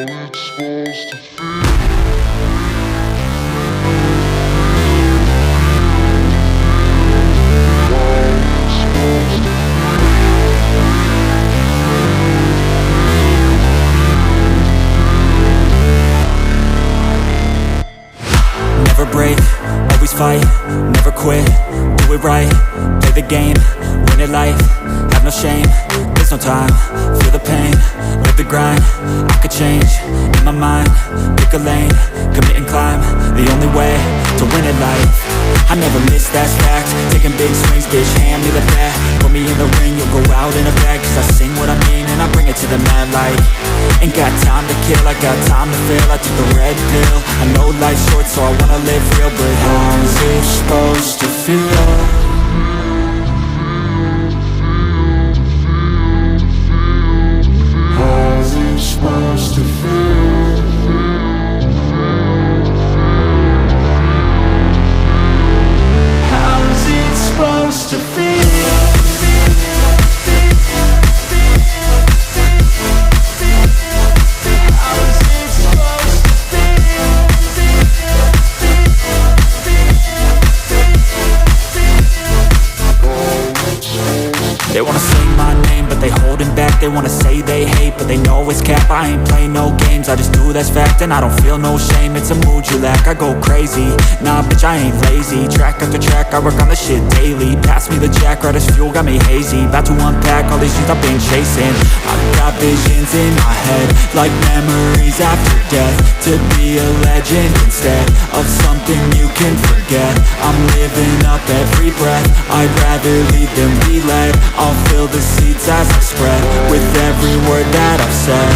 it's supposed to feel. Never break, always fight, never quit, do it right, play the game, win it life, have no shame, there's no time, feel the pain, live the grind, I could change, in my mind, pick a lane, commit and climb, the only way to win it life. I never miss, that's fact, taking big swings, bitch, hand me the bat, put me in the ring, you'll go out in a bag, cause I sing what I mean and I bring it to the mad light. Ain't got time to kill, I got time to feel, I took the red pill, I know life's short so I wanna live real, but how's it supposed to feel? How's it supposed to feel? How's it supposed to feel? They wanna say my name, but they holding back. They wanna say they hate, but they know it's cap. I ain't play no games, I just do that's fact. And I don't feel no shame, it's a mood you lack. I go crazy, nah bitch I ain't lazy. Track after track, I work on this shit daily. Pass me the jack, right as fuel, got me hazy. About to unpack all these things I've been chasing. I've got visions in my head, like memories after death. To be a legend instead of something you can forget. I'm living up every breath, I'd rather lead than be led. I'll fill the seats as I spread with every word that I've said.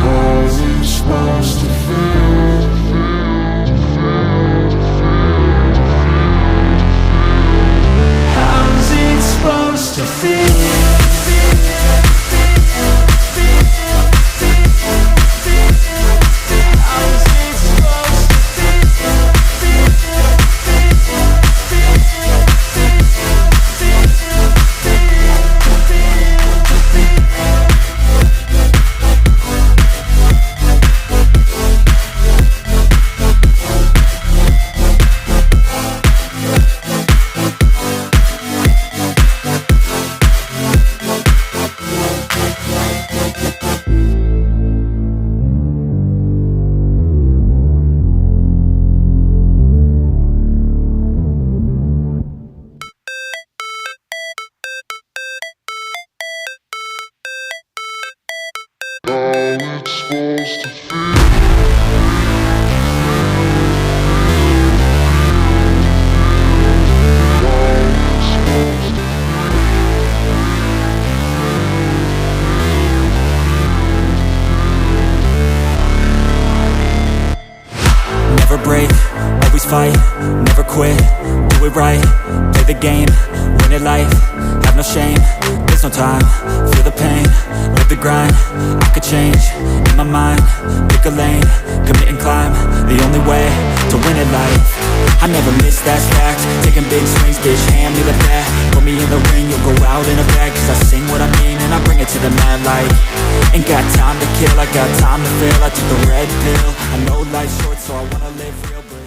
How's it supposed to feel? How's it supposed to feel? How it's supposed to feel. Never break, always fight, never quit, do it right, play the game, win it life, have no shame, there's no time, feel the pain, live the grind, I could change, in my mind, pick a lane, commit and climb, the only way to win it life. I never miss, that's fact, taking big swings, bitch, hand me the bat, put me in the ring, you'll go out in a bag, cause I sing what I mean and I bring it to the mad light. Ain't got time to kill, I got time to feel, I took the red pill, I know life's short so I wanna live real, but